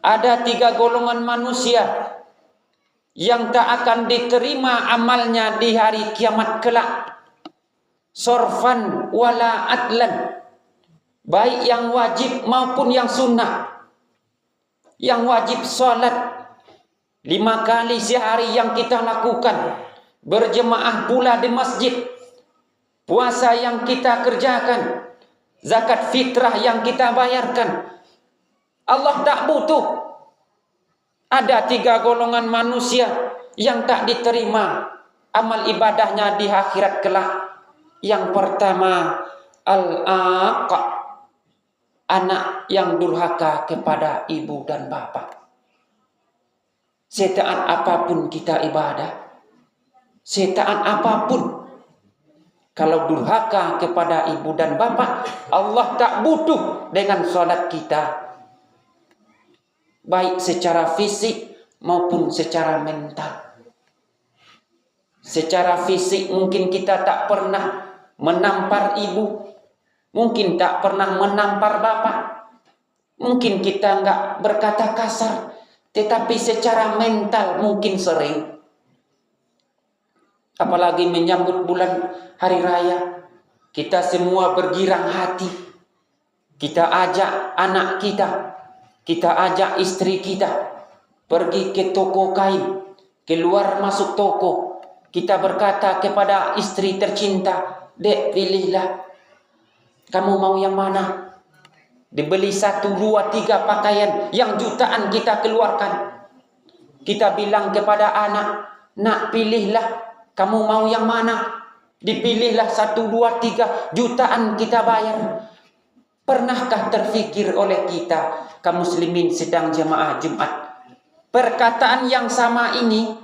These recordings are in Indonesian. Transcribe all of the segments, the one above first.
Ada 3 golongan manusia yang tak akan diterima amalnya di hari kiamat kelak. Sorfan wala adlan, baik yang wajib maupun yang sunnah. Yang wajib salat 5 kali sehari yang kita lakukan, berjemaah pula di masjid, puasa yang kita kerjakan, zakat fitrah yang kita bayarkan. Allah tak butuh. Ada 3 golongan manusia yang tak diterima amal ibadahnya di akhirat kelak. Yang pertama, al-aq, anak yang durhaka kepada ibu dan bapak. Setaat apapun kita ibadah, setaat apapun, kalau durhaka kepada ibu dan bapak, Allah tak butuh dengan salat kita, baik secara fisik maupun secara mental. Secara fisik mungkin kita tak pernah menampar ibu, mungkin tak pernah menampar bapak, mungkin kita enggak berkata kasar, tetapi secara mental mungkin sering. Apalagi menyambut bulan hari raya, kita semua bergirang hati. Kita ajak anak kita ajak istri kita pergi ke toko kain, keluar masuk toko. Kita berkata kepada istri tercinta, "Dek, pilihlah. Kamu mau yang mana?" Dibeli 1, 2, 3 pakaian yang jutaan kita keluarkan. Kita bilang kepada anak, "Nak, pilihlah. Kamu mau yang mana?" Dipilihlah 1, 2, 3 jutaan kita bayar. Pernahkah terfikir oleh kita, kaum muslimin sedang jemaah Jumat, perkataan yang sama ini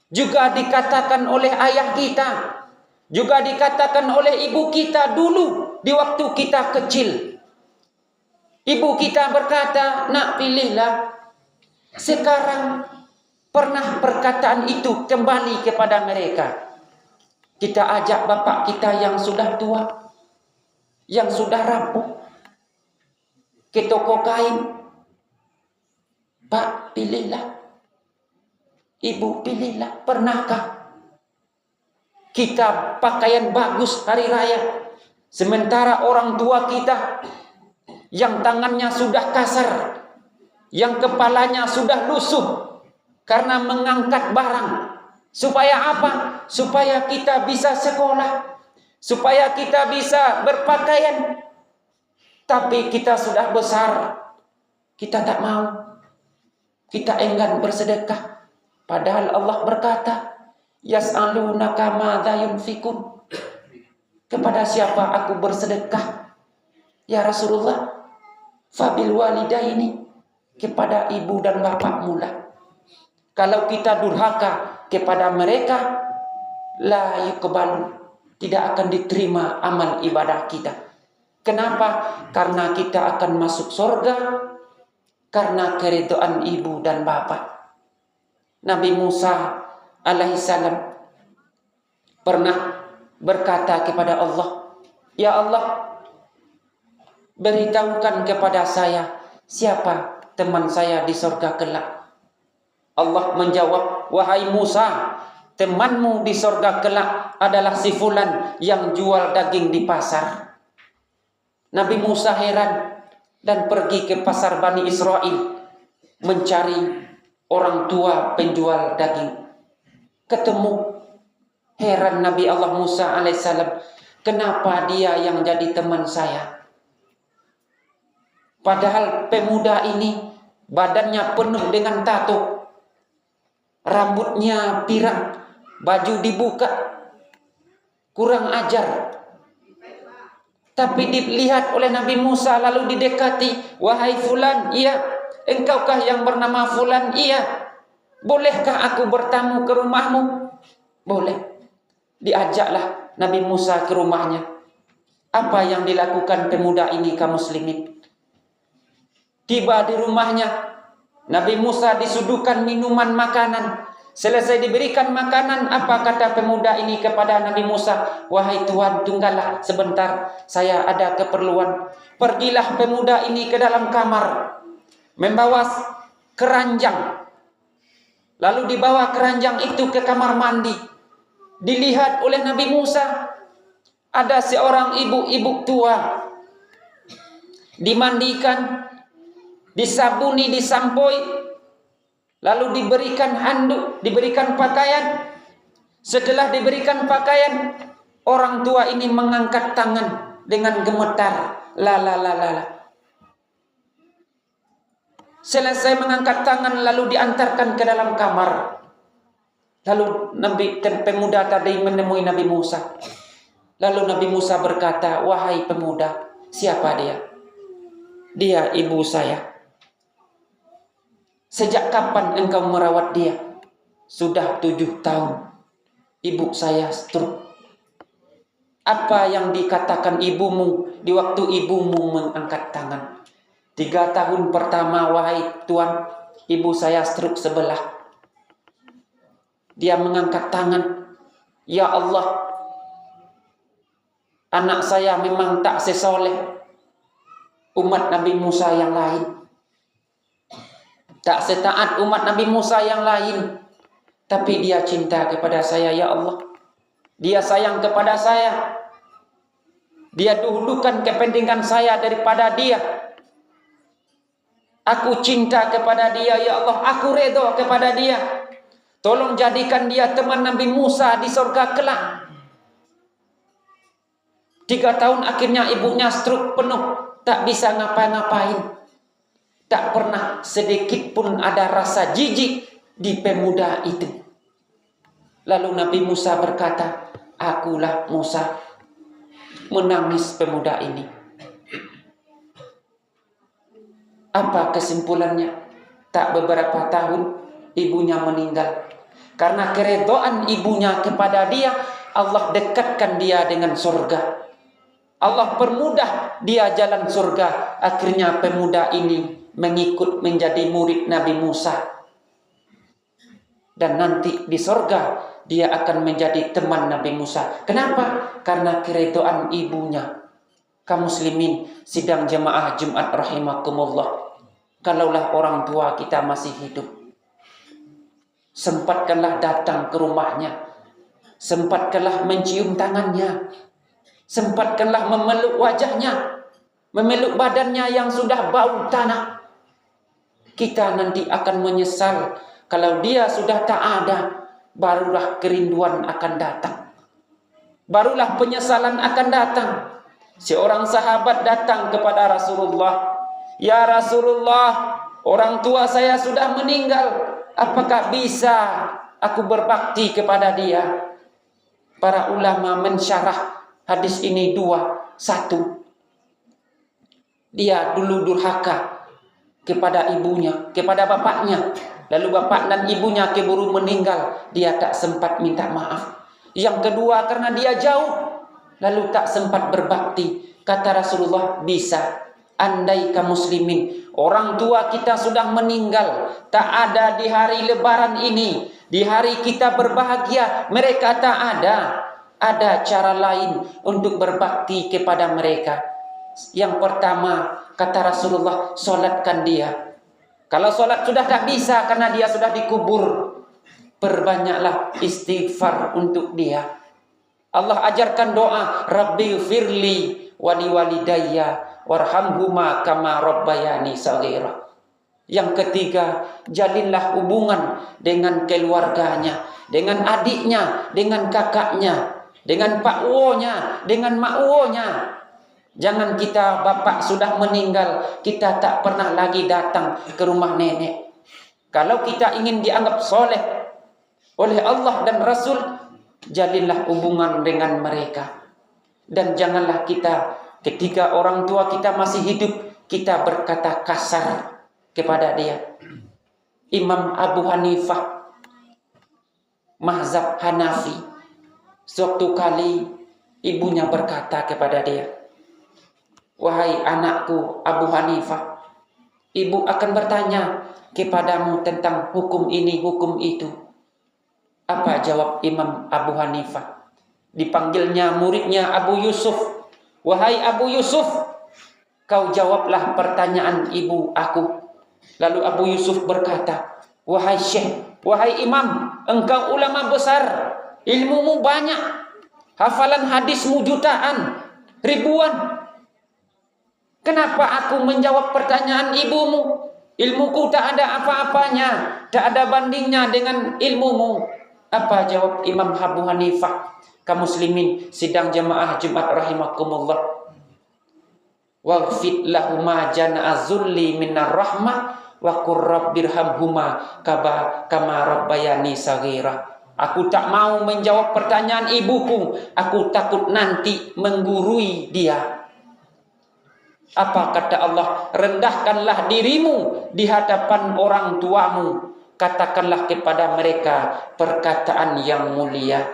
juga dikatakan oleh ayah kita, juga dikatakan oleh ibu kita dulu di waktu kita kecil. Ibu kita berkata, "Nak, pilihlah." Sekarang pernah perkataan itu kembali kepada mereka. Kita ajak bapak kita yang sudah tua, yang sudah rapuh, ke toko kain. "Pak, pilihlah. Ibu, pilihlah." Pernahkah kita pakaian bagus hari raya, sementara orang tua kita yang tangannya sudah kasar, yang kepalanya sudah lusuh karena mengangkat barang, supaya apa? Supaya kita bisa sekolah, supaya kita bisa berpakaian. Tapi kita sudah besar, kita tak mau, kita enggan bersedekah. Padahal Allah berkata, "Yas'alunaka madza yunfikun." Kepada siapa aku bersedekah? Ya Rasulullah, fabil walidaini, kepada ibu dan bapak mula. Kalau kita durhaka kepada mereka, la yuqbalu, tidak akan diterima amal ibadah kita. Kenapa? Karena kita akan masuk surga karena keridhaan ibu dan bapak. Nabi Musa alaihissalam pernah berkata kepada Allah, "Ya Allah, beritahukan kepada saya siapa teman saya di surga kelak." Allah menjawab, "Wahai Musa, temanmu di surga kelak adalah si fulan yang jual daging di pasar." Nabi Musa heran dan pergi ke pasar Bani Israel mencari orang tua penjual daging. Ketemu. Heran Nabi Allah Musa alaihissalam, kenapa dia yang jadi teman saya? Padahal pemuda ini badannya penuh dengan tato, rambutnya pirang, baju dibuka, kurang ajar. Tapi dilihat oleh Nabi Musa lalu didekati, "Wahai fulan." "Iya." "Engkaukah yang bernama fulan?" "Iya." "Bolehkah aku bertamu ke rumahmu?" "Boleh." Diajaklah Nabi Musa ke rumahnya. Apa yang dilakukan pemuda ini kaum muslimin? Tiba di rumahnya, Nabi Musa disuguhkan minuman makanan. Selesai diberikan makanan, apa kata pemuda ini kepada Nabi Musa? "Wahai Tuhan, tunggallah sebentar, saya ada keperluan." Pergilah pemuda ini ke dalam kamar. membawa keranjang. Lalu dibawa keranjang itu ke kamar mandi. Dilihat oleh Nabi Musa, ada seorang ibu-ibu tua, dimandikan, disabuni, disampoi, lalu diberikan handuk, diberikan pakaian. Setelah diberikan pakaian, orang tua ini mengangkat tangan dengan gemetar. La la la la la. Selesai mengangkat tangan, lalu diantarkan ke dalam kamar. Lalu pemuda tadi menemui Nabi Musa. Lalu Nabi Musa berkata, "Wahai pemuda, siapa dia?" "Dia ibu saya." "Sejak kapan engkau merawat dia?" "Sudah 7 tahun. Ibu saya stroke." "Apa yang dikatakan ibumu di waktu ibumu mengangkat tangan?" 3 tahun pertama, wahai Tuan, ibu saya stroke sebelah. Dia mengangkat tangan, "Ya Allah, anak saya memang tak sesoleh umat Nabi Musa yang lain, tak setaat umat Nabi Musa yang lain, tapi dia cinta kepada saya, ya Allah. Dia sayang kepada saya. Dia dahulukan kepentingan saya daripada dia. Aku cinta kepada dia, ya Allah. Aku redha kepada dia. Tolong jadikan dia teman Nabi Musa di surga kelak." 3 tahun akhirnya ibunya stroke penuh, tak bisa ngapa-ngapain. Tak pernah sedikit pun ada rasa jijik di pemuda itu. Lalu Nabi Musa berkata, "Akulah Musa." Menangis pemuda ini. Apa kesimpulannya? Tak beberapa tahun ibunya meninggal. Karena keredaan ibunya kepada dia, Allah dekatkan dia dengan surga. Allah permudah dia jalan surga. Akhirnya pemuda ini mengikut menjadi murid Nabi Musa. Dan nanti di surga dia akan menjadi teman Nabi Musa. Kenapa? Karena keredaan ibunya. Kaum muslimin sidang jemaah Jumat rahimakumullah. Kalaulah orang tua kita masih hidup, sempatkanlah datang ke rumahnya. Sempatkanlah mencium tangannya. Sempatkanlah memeluk wajahnya, memeluk badannya yang sudah bau tanah. Kita nanti akan menyesal kalau dia sudah tak ada. Barulah kerinduan akan datang. Barulah penyesalan akan datang. Seorang sahabat datang kepada Rasulullah. "Ya Rasulullah, orang tua saya sudah meninggal. Apakah bisa aku berbakti kepada dia?" Para ulama mensyarah hadis ini 2. 1, dia dulu durhaka kepada ibunya, kepada bapaknya. Lalu bapak dan ibunya keburu meninggal, dia tak sempat minta maaf. Yang kedua, karena dia jauh, lalu tak sempat berbakti. Kata Rasulullah, bisa. Andai kaum muslimin, orang tua kita sudah meninggal, tak ada di hari lebaran ini, di hari kita berbahagia, mereka tak ada. Ada cara lain untuk berbakti kepada mereka. Yang pertama, kata Rasulullah, solatkan dia. Kalau solat sudah tak bisa karena dia sudah dikubur, perbanyaklah istighfar untuk dia. Allah ajarkan doa, Rabbi firli wali walidayya warhamhuma kama rabbayani shaghira. Yang ketiga, jalinlah hubungan dengan keluarganya, dengan adiknya, dengan kakaknya, dengan pak uonya, dengan mak uonya. Jangan kita bapak sudah meninggal, kita tak pernah lagi datang ke rumah nenek. Kalau kita ingin dianggap soleh oleh Allah dan Rasul, jalinlah hubungan dengan mereka. Dan janganlah kita ketika orang tua kita masih hidup, kita berkata kasar kepada dia. Imam Abu Hanifah, mazhab Hanafi, suatu kali ibunya berkata kepada dia, "Wahai anakku Abu Hanifah, ibu akan bertanya kepadamu tentang hukum ini, hukum itu." Apa jawab Imam Abu Hanifah? Dipanggilnya muridnya Abu Yusuf. "Wahai Abu Yusuf, kau jawablah pertanyaan ibu aku. Lalu Abu Yusuf berkata, wahai Syekh, wahai Imam, engkau ulama besar, ilmumu banyak, hafalan hadismu jutaan, ribuan. Kenapa aku menjawab pertanyaan ibumu? Ilmuku tak ada apa-apanya, tak ada bandingnya dengan ilmumu. Apa jawab Imam Abu Hanifah? Kaum muslimin sidang jamaah Jumat rahimakumullah. Waghfir lahuma jana'a zulli minar rahmah wa qur rabbirhamhuma kama rabbayani saghira. Aku tak mau menjawab pertanyaan ibuku, aku takut nanti menggurui dia. Apa kata Allah? Rendahkanlah dirimu di hadapan orang tuamu, katakanlah kepada mereka perkataan yang mulia.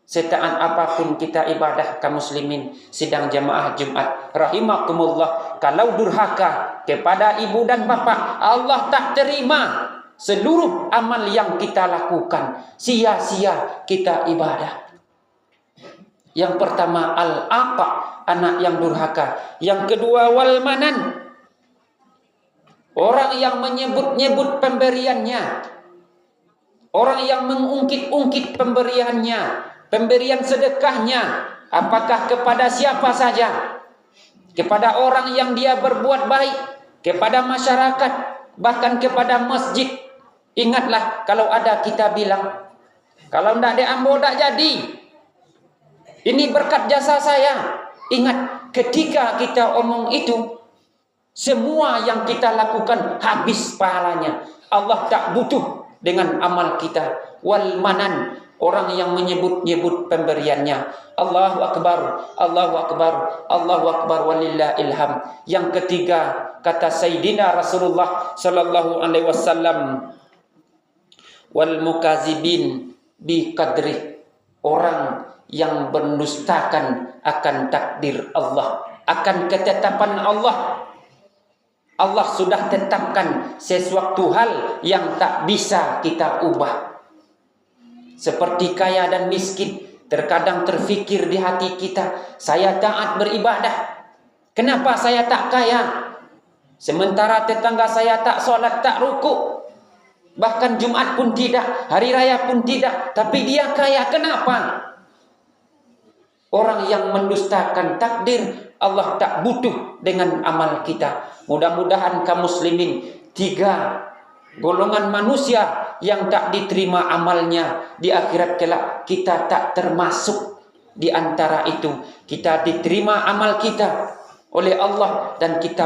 Setaat apapun kita ibadah kaum muslimin sidang jamaah Jumat rahimakumullah, kalau durhaka kepada ibu dan bapa, Allah tak terima seluruh amal yang kita lakukan, sia-sia kita ibadah. Yang pertama al-aqa, anak yang durhaka. Yang kedua wal manan, orang yang menyebut-nyebut pemberiannya, orang yang mengungkit-ungkit pemberiannya, pemberian sedekahnya, apakah kepada siapa saja, kepada orang yang dia berbuat baik, kepada masyarakat, bahkan kepada masjid. Ingatlah kalau ada kita bilang, kalau tidak diambil tak jadi, ini berkat jasa saya. Ingat, ketika kita omong itu, semua yang kita lakukan habis pahalanya. Allah tak butuh dengan amal kita. Wal manan, orang yang menyebut-nyebut pemberiannya. Allahu Akbar, Allahu Akbar, Allahu Akbar walillahil hamd. Yang ketiga, kata Sayyidina Rasulullah sallallahu alaihi wasallam, wal mukazibin bi qadri, orang yang mendustakan akan takdir Allah, akan ketetapan Allah. Allah sudah tetapkan sesuatu hal yang tak bisa kita ubah. Seperti kaya dan miskin, terkadang terfikir di hati kita, saya taat beribadah, kenapa saya tak kaya? Sementara tetangga saya tak sholat, tak rukuk, bahkan Jumat pun tidak, hari raya pun tidak, tapi dia kaya, kenapa? Orang yang mendustakan takdir, Allah tak butuh dengan amal kita. Mudah-mudahan kaum muslimin, 3 golongan manusia yang tak diterima amalnya di akhirat kelak, kita tak termasuk di antara itu. Kita diterima amal kita oleh Allah dan kita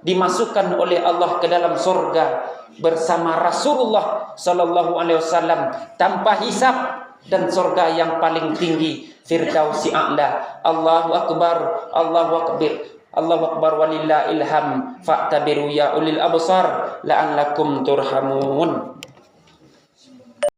dimasukkan oleh Allah ke dalam surga bersama Rasulullah sallallahu alaihi wasallam tanpa hisab, dan surga yang paling tinggi Firdausi a'la. Allahu Akbar, Allahu Akbar, Allahu Akbar walillahil hamd. Fa'tabiru ya ulil absar la'allakum turhamun.